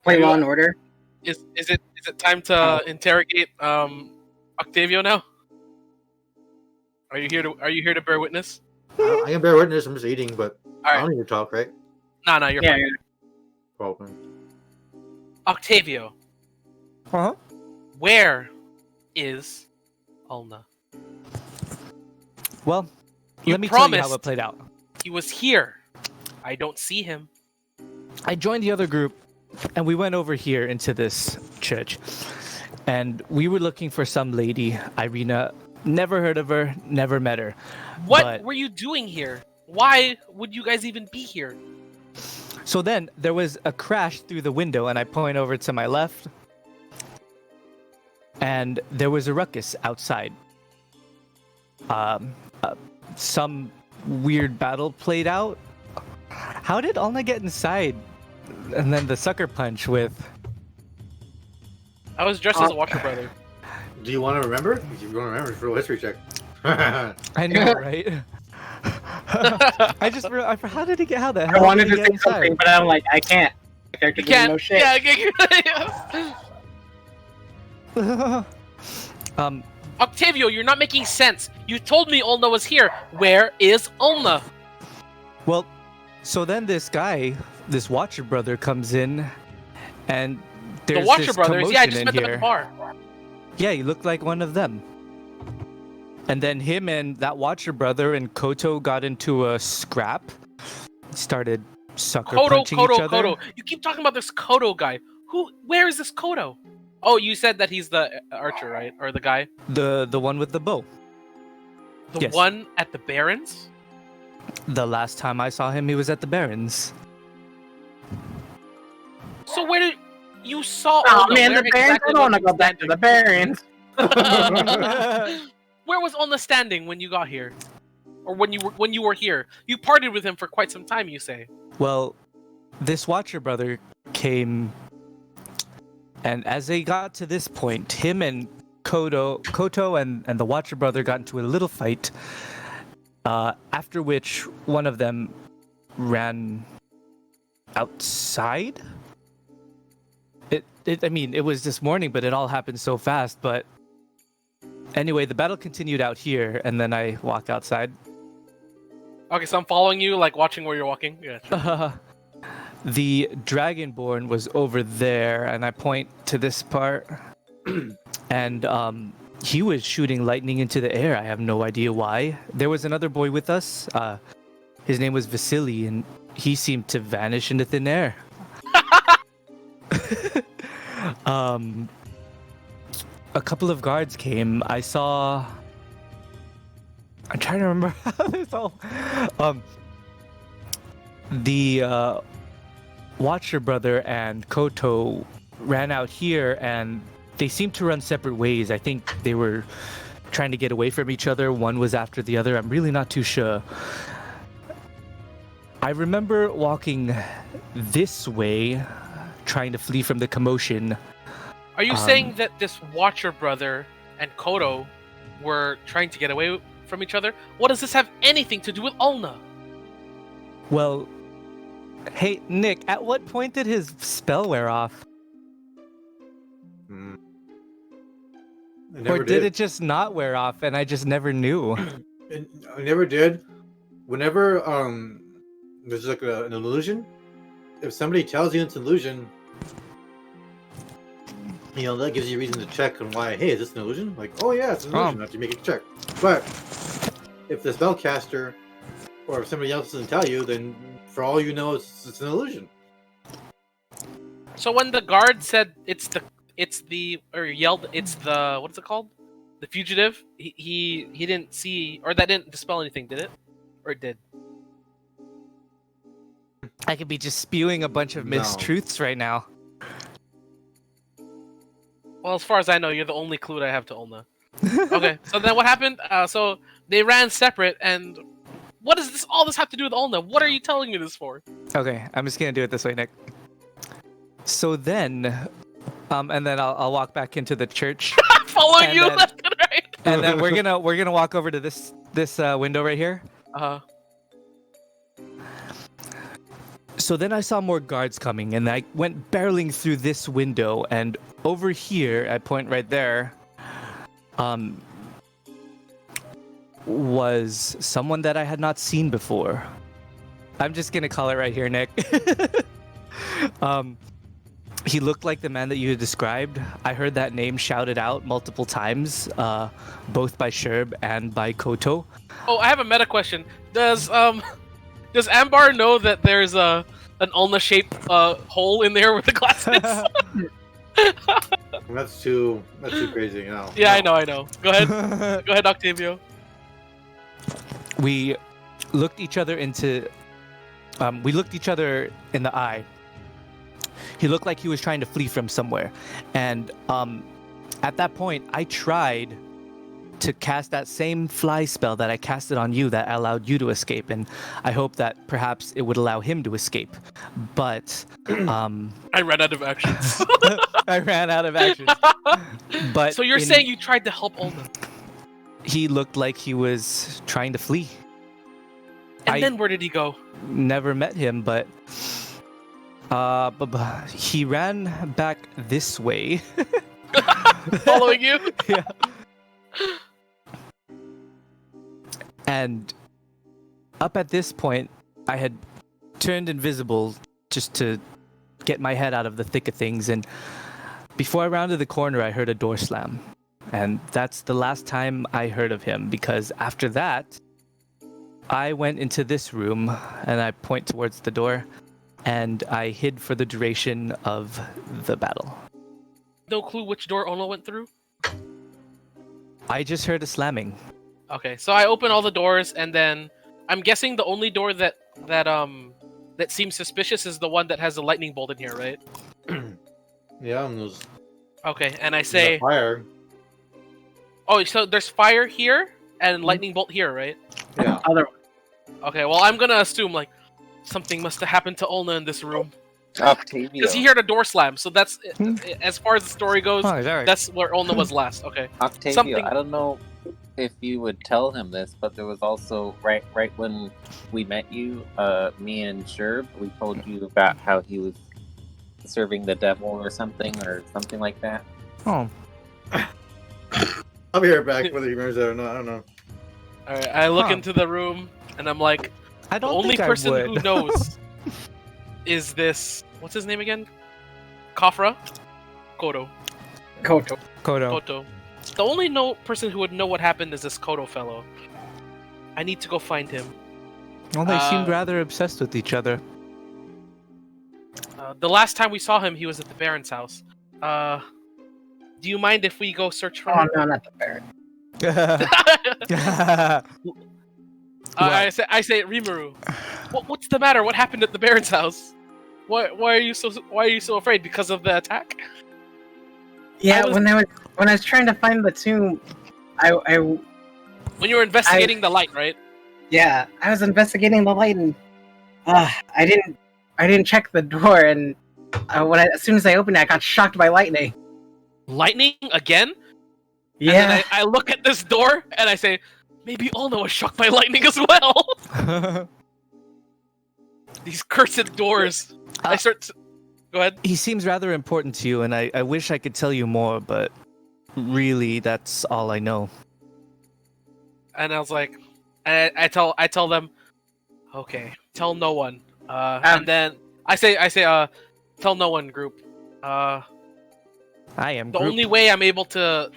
Play Law and Order. Is it time to interrogate Octavio now? Are you here to bear witness? I can bear witness. I'm just eating, but All I right. don't need to talk, right? No, you're fine. Well, Octavio, Huh? where is Ulna? Well, You let me tell you how promised. it played out. He was here. I don't see him. I joined the other group, and we went over here into this church. And we were looking for some lady, Irina. Never heard of her, never met her. What But- were you doing here? Why would you guys even be here? So then there was a crash through the window, and I point over to my left, and there was a ruckus outside. Some weird battle played out. How did Ulna get inside? And then the sucker punch with. I was dressed as a Watcher brother. do you want to remember? If you want to remember, for a history check. I know, right? How did he get? How the hell? I wanted did to he say get something, but I'm like, I can't. The character You doesn't can't. know shit. Yeah. inside? Octavio, you're not making sense. You told me Ulna was here. Where is Ulna? Well, so then this guy, this Watcher brother, comes in, and there's The Watcher this brothers. Yeah, I commotion just in met them at here. the bar. Yeah, he looked like one of them. And then him and that Watcher brother and Koto got into a scrap. Started sucker punching each other. Koto. You keep talking about this Koto guy. Where is this Koto? Oh, you said that he's the archer, right? Or the guy? The one with the bow. The Yes. one at the Barrens? The last time I saw him, he was at the Barrens. So where did you saw Oh Ulna? man, Where the Barons. exactly I don't want to was go back to the Barons. Where was Ulna standing when you got here? Or when you were here? You partied with him for quite some time, you say. Well, this Watcher brother came, and as they got to this point, him and Koto and the Watcher brother got into a little fight. After which one of them ran outside. I mean, it was this morning, but it all happened so fast. But anyway, the battle continued out here, and then I walk outside. Okay, so I'm following you, like watching where you're walking. Yeah. Sure. The Dragonborn was over there, and I point to this part, and he was shooting lightning into the air. I have no idea why. There was another boy with us. His name was Vasily, and he seemed to vanish into thin air. A couple of guards came. I'm trying to remember how this all. The Watcher brother and Koto ran out here, and they seemed to run separate ways. I think they were trying to get away from each other. One was after the other. I'm really not too sure. I remember walking this way, trying to flee from the commotion. Are you saying that this Watcher brother and Koto were trying to get away from each other? What does this have anything to do with Ulna? Well, hey, Nick, at what point did his spell wear off? Or did it just not wear off and I just never knew? I never did. Whenever there's like an illusion, if somebody tells you it's an illusion, that gives you a reason to check on why. Hey, is this an illusion? Like, oh yeah, it's an illusion. I have to make a check. But if the spellcaster or if somebody else doesn't tell you, then for all you know, it's an illusion. So when the guard said it's the what's it called? The fugitive. He didn't see, or that didn't dispel anything, did it? Or it did? I could be just spewing a bunch of No. mistruths right now. Well, as far as I know, you're the only clue that I have to Ulna. Okay, so then what happened? So they ran separate, and what does all this have to do with Ulna? What are you telling me this for? Okay, I'm just gonna do it this way, Nick. So then, and then I'll walk back into the church, Following And you then- left and right. and then we're gonna walk over to this window right here. So then I saw more guards coming, and I went barreling through this window, and over here, I point right there, was someone that I had not seen before. I'm just gonna call it right here, Nick. He looked like the man that you had described. I heard that name shouted out multiple times, both by Sherb and by Koto. Oh, I have a meta question. Does Ambar know that there's an Ulna-shaped hole in there where the glass is? That's too crazy, you know. Yeah, I know. Go ahead. Go ahead, Octavio. We looked each other in the eye. He looked like he was trying to flee from somewhere. And at that point, I tried to cast that same fly spell that I casted on you that allowed you to escape. And I hope that perhaps it would allow him to escape. But I ran out of actions. I ran out of actions. But so you're saying you tried to help Ulna? He looked like he was trying to flee. And then where did he go? Never met him, but he ran back this way. Following you? Yeah. And up at this point, I had turned invisible just to get my head out of the thick of things. And before I rounded the corner, I heard a door slam. And that's the last time I heard of him, because after that, I went into this room, and I point towards the door, and I hid for the duration of the battle. No clue which door Ulna went through? I just heard a slamming. Okay, so I open all the doors, and then I'm guessing the only door that seems suspicious is the one that has a lightning bolt in here, right? Yeah, and those. Okay, and I say, Fire. oh, so there's fire here and lightning bolt here, right? Yeah. Other Okay, well I'm gonna assume like something must have happened to Ulna in this room Octavio. because he heard a door slam. So that's as far as the story goes. Oh, there. That's where Ulna was last. Okay. Octavio, something- I don't know if you would tell him this, but there was also right when we met you, me and Sherb, we told you about how he was serving the devil or something like that. Oh. I'll be right back, whether he remembers that or not. I don't know. All right. I look into the room and I'm like, I the don't only think person I who would. knows is this. What's his name again? Cofra? Koto. Koto. Koto. The only person who would know what happened is this Koto fellow. I need to go find him. Well, they seemed rather obsessed with each other. The last time we saw him, he was at the Baron's house. Do you mind if we go search for Oh him? no, not the Baron. I say, Rimaru. What's the matter? What happened at the Baron's house? Why are you so afraid? Because of the attack? Yeah, when I was trying to find the tomb, When you were investigating the light, right? Yeah, I was investigating the light, and I didn't check the door, and as soon as I opened it, I got shocked by lightning. Lightning again? Yeah. And then I look at this door and I say, maybe Ulna was shocked by lightning as well. These cursed doors. I start to... Go ahead. He seems rather important to you, and I wish I could tell you more, but really, that's all I know. And I was like, I tell them, okay, tell no one. And then I say, tell no one, group. I am The group. only way I'm able to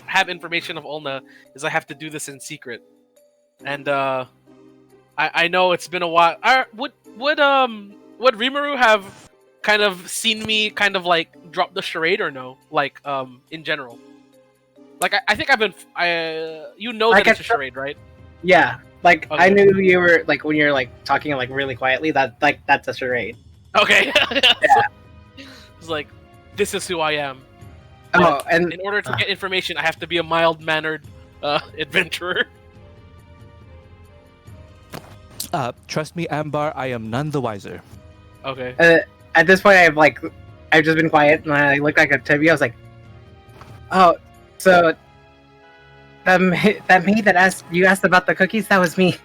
have information of Ulna is I have to do this in secret. And I know it's been a while. Would Rimaru have kind of seen me kind of like drop the charade or no? Like in general. Like I think I've been you know that it's a charade, right? Yeah, like Okay. I knew you were like when you're like talking like really quietly. That's a charade. Okay. Yeah. It's like this is who I am. Oh, and In order to get information, I have to be a mild-mannered adventurer. Trust me, Ambar, I am none the wiser. Okay. at this point, I've just been quiet, and I looked like Octavio. I was like, oh, so that maid that asked about the cookies, that was me.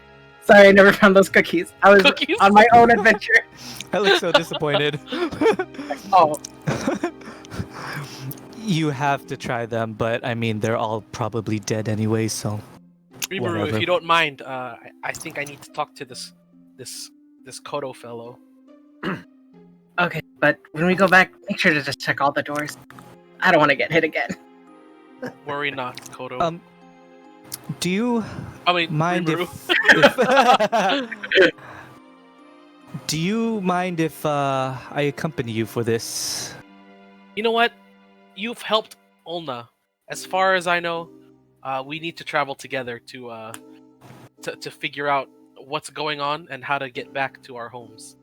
Sorry, I never found those cookies. I was Cookies? on my own adventure. I look so disappointed. Oh, You have to try them, but I mean, they're all probably dead anyway, so. Rimaru, Whatever. if you don't mind, I think I need to talk to this Koto fellow. okay. But when we go back, make sure to just check all the doors. I don't want to get hit again. Worry not, Koto. Do you I mean, mind Rimaru. if do you mind if I accompany you for this? You know what? You've helped Ulna. As far as I know, we need to travel together to figure out what's going on and how to get back to our homes.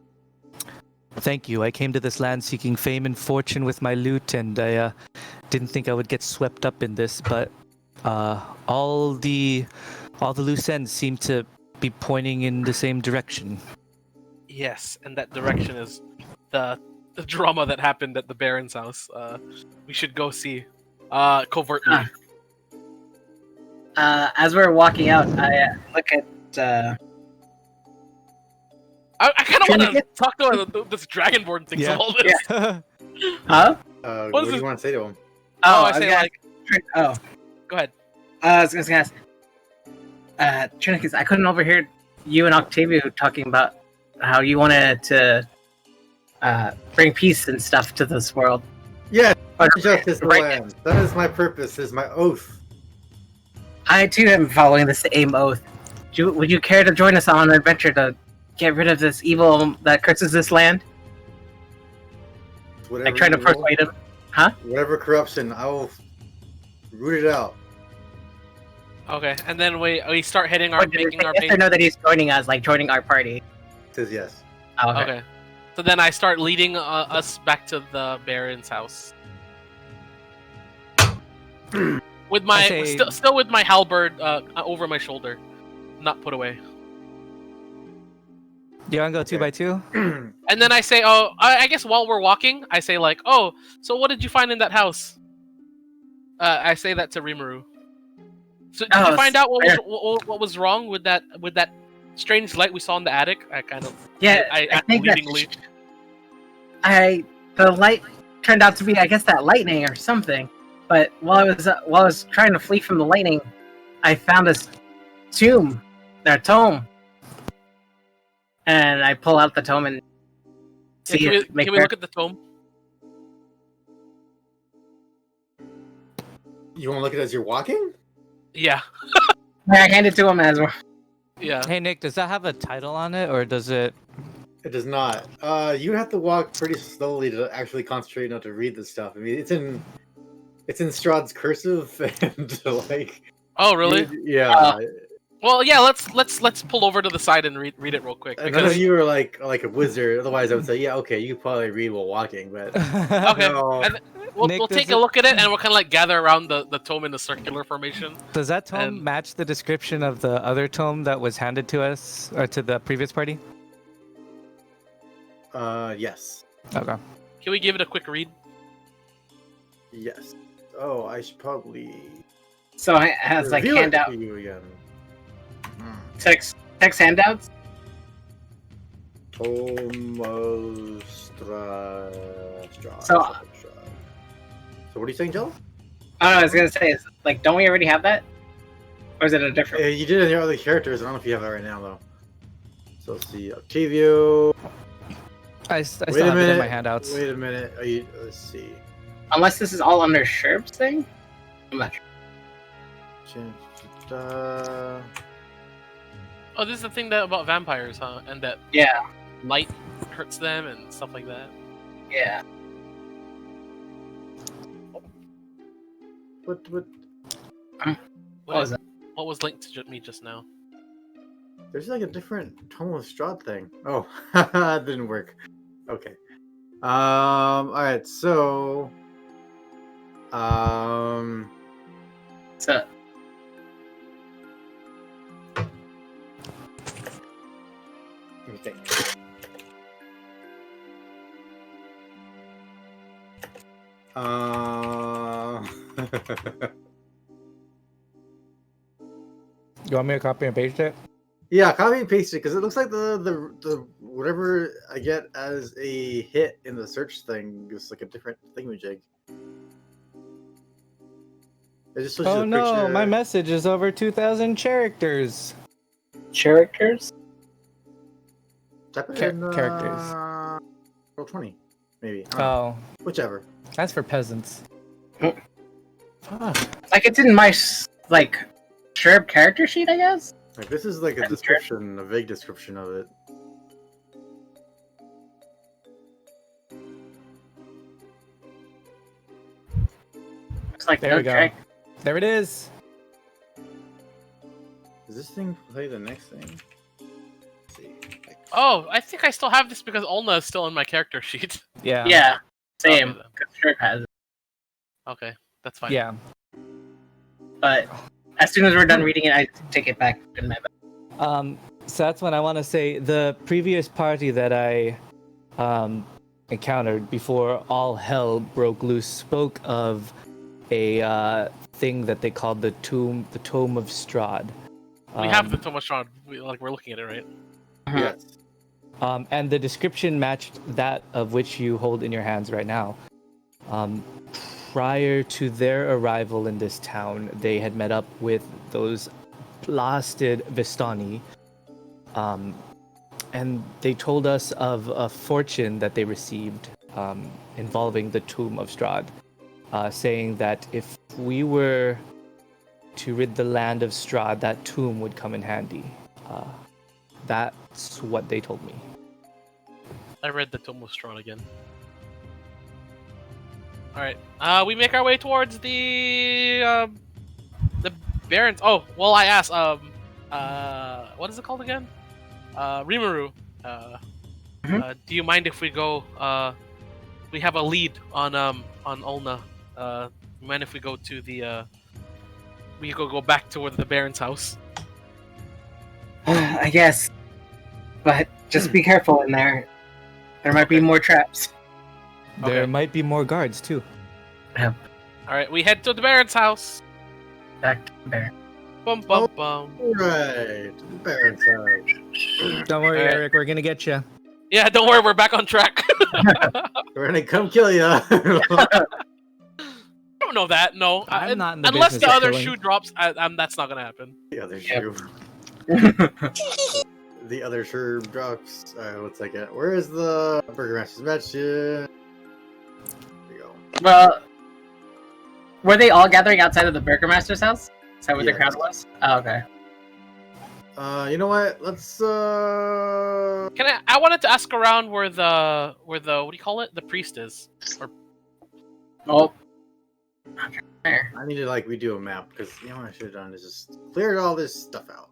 Thank you. I came to this land seeking fame and fortune with my loot, and I didn't think I would get swept up in this, but all the loose ends seem to be pointing in the same direction. Yes, and that direction is the drama that happened at the Baron's house. We should go see covertly. As we're walking out, I look at. I kind of want to Trinket? talk to this Dragonborn thing Yeah. of all this. Huh? What is do this? you want to say to him? Oh, I was say gonna- like, Oh, go ahead. I was gonna ask. Trinicus, I couldn't overhear you and Octavio talking about how you wanted to bring peace and stuff to this world. Yes, Or- justice the right- land. That is my purpose. Is my oath. I too am following the same oath. Would you care to join us on an adventure to get rid of this evil that curses this land? Whatever Like trying to you will, persuade him. whatever corruption, I will root it out. Okay, and then we start making our Yes base. or no that he's joining us, like joining our party. Says yes. Oh, okay. Okay. So then I start leading us back to the Baron's house. With my I say- still with my halberd over my shoulder, not put away. Do you want to go 2 by 2? And then I say, oh, I guess while we're walking, I say like, oh, so what did you find in that house? I say that to Rimaru. So did you Oh, find out what was wrong with that strange light we saw in the attic? I kind of Yeah, I I think that leadingly. the light turned out to be, I guess, that lightning or something. But while I was trying to flee from the lightning, I found this tome, and I pull out the tome and see Can it. we look at the tome? You want to look at it as you're walking? Yeah, I hand it to him as well. yeah. Hey Nick, does that have a title on it, or does it? It does not. You have to walk pretty slowly to actually concentrate not to read this stuff. I mean, it's in Strahd's cursive and like. Oh, really? Yeah. Well, yeah. Let's pull over to the side and read it real quick. None of Because you are like a wizard. Otherwise, I would say, yeah, okay, you could probably read while walking, but okay, no. and we'll Nick, take does a it- look at it and we'll kind of like gather around the tome in a circular formation. Does that tome And- match the description of the other tome that was handed to us or to the previous party? Yes, Okay. Can we give it a quick read? yes. Oh, I should probably. So it has like reveal it handout to you again. text handouts. Strahd. So- So what are you saying, Jello? I was gonna say, is, like, don't we already have that, or is it a different? You did it in your other characters. I don't know if you have that right now though. So let's see, Octavio. I Wait still a have it in minute. my handouts. Wait a minute. Let's see. Unless this is all under Sherb's thing. I'm not sure. Oh, this is the thing about vampires, huh? And that Yeah, light hurts them and stuff like that. yeah. What? What was that? What was linked to me just now? There's like a different tone of Strahd thing. Oh, that didn't work. Okay. All right. So. So Let me think. You want me to copy and paste it? Yeah, copy and paste it because it looks like the whatever I get as a hit in the search thing is like a different thingamajig. It just shows you Oh the no, picture. my message is over 2,000 characters. Characters? Type it Cha- in, characters. Roll 20, maybe. I don't know. Oh, Whichever. that's for peasants. Fuck. Like it's in my like Sherb character sheet, I guess. Like this is like a description, a vague description of it. It's like There no we go. check. There it is. Does this thing play the next thing? Let's see. Oh, I think I still have this because Ulna is still in my character sheet. Yeah. Yeah, same. Okay, then. 'Cause Sherb has it. Okay, that's fine. Yeah. But as soon as we're done reading it, I take it back in my bag. So that's when I want to say the previous party that I encountered before all hell broke loose spoke of a thing that they called the Tome of Strahd. We have the Tome of Strahd. We're looking at it, right? Yes. And the description matched that of which you hold in your hands right now. Prior to their arrival in this town, they had met up with those blasted Vistani. And they told us of a fortune that they received involving the Tomb of Strahd, saying that if we were to rid the land of Strahd, that tomb would come in handy. That's what they told me. I read the Tome of Strahd again. Alright, we make our way towards the Barrens. Oh, well, I asked, what is it called again? Rimaru. Do you mind if we go, we have a lead on Ulna. You mind if we go to the, we go back toward the Baron's house? I guess. But just be careful in there. There might be more traps. There Okay. might be more guards too. Alright, we head to the Baron's house. Back to the bear. Bum bum bum. Right. Baron's house. Don't worry, Alright. Eric. We're gonna get you. Yeah, don't worry, we're back on track. We're gonna come kill ya. I don't know that, no. I'm not in the unless business the of other killing. shoe drops, that's not gonna happen. The other Yep. shoe. The other Sherb drops. Alright, one second. Where is the Burgermaster's mansion? There we go. Well, were they all gathering outside of the Burgermaster's house? Is that where the Yes. crowd was? Oh, okay. You know what? Let's Can I wanted to ask around where the what do you call it? The priest is. Oh. Okay. There. I need to like redo a map because you know what I should have done is just cleared all this stuff out.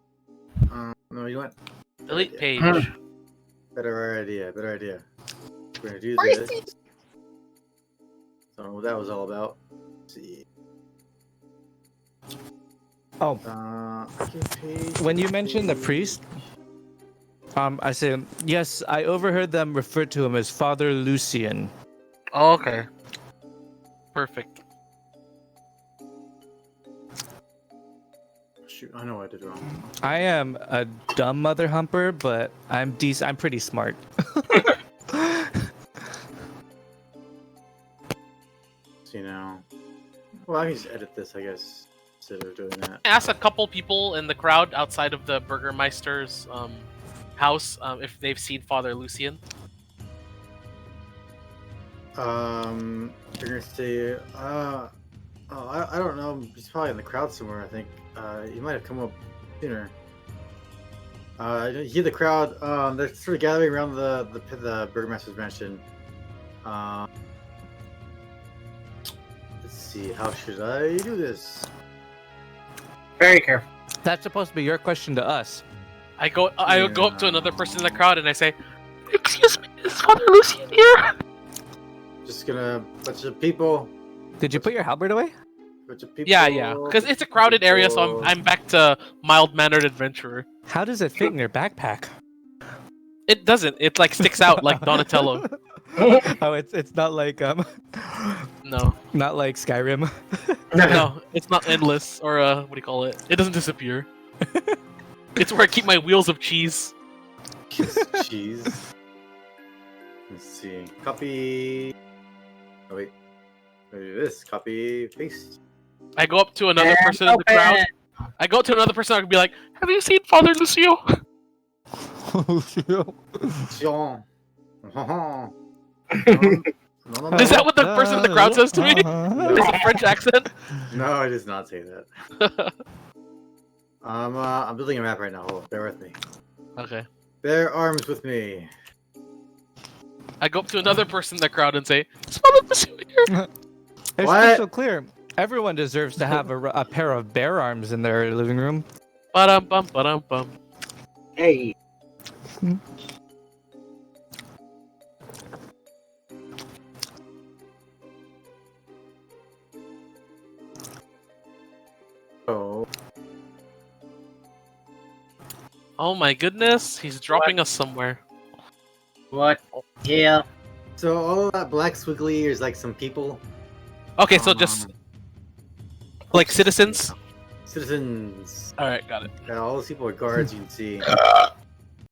No, you know what? Delete page. Better idea. Better idea. We're gonna do Where's this. Don't know what that was all about. Let's see. Oh, Page. when you mentioned the priest, I said yes. I overheard them refer to him as Father Lucian. Oh, okay. Perfect. Shoot, I know what I did wrong. I am a dumb mother humper, but I'm decent. I'm pretty smart. See now. Well, I can just edit this, I guess, instead of doing that. I asked a couple people in the crowd outside of the Burgermeister's house if they've seen Father Lucian. You're gonna say, I don't know. He's probably in the crowd somewhere. I think he might have come up sooner. You hear the crowd. They're sort of gathering around the Burgermaster's mansion. Let's see. How should I do this? Very careful. That's supposed to be your question to us. I go up to another person in the crowd and I say, "Excuse me, is Father Lucian here?" Just gonna bunch of people. Did you put your halberd away? Bunch of people. Yeah, because it's a crowded area, so people. I'm back to mild-mannered adventurer. How does it fit in your backpack? It doesn't. It like sticks out like Donatello. Oh, it's not like No, not like Skyrim. no, it's not endless or what do you call it? It doesn't disappear. It It's where I keep my wheels of cheese. Cheese. Let's see. Copy. Oh wait. Maybe this. Copy. Paste. I go up to another person in the crowd. I go up to another person. I can be like, "Have you seen Father Lucio?" Jean. No, Is that what the person in the crowd says to me? Is a French accent? No, I does not say that. I'm building a map right now. Hold on, bear with me. Okay. Bear arms with me. I go up to another person in the crowd and say, "Is Father Lucio here?" It's What? crystal clear. Everyone deserves to have a pair of bear arms in their living room. Ba-dum bum ba-dum bum. Hey. Oh. Oh my goodness, he's dropping us somewhere. What? Yeah. So all of that black squiggly is like some people. Okay, so just like citizens. Citizens. All right, got it. Yeah, all those people are guards you can see.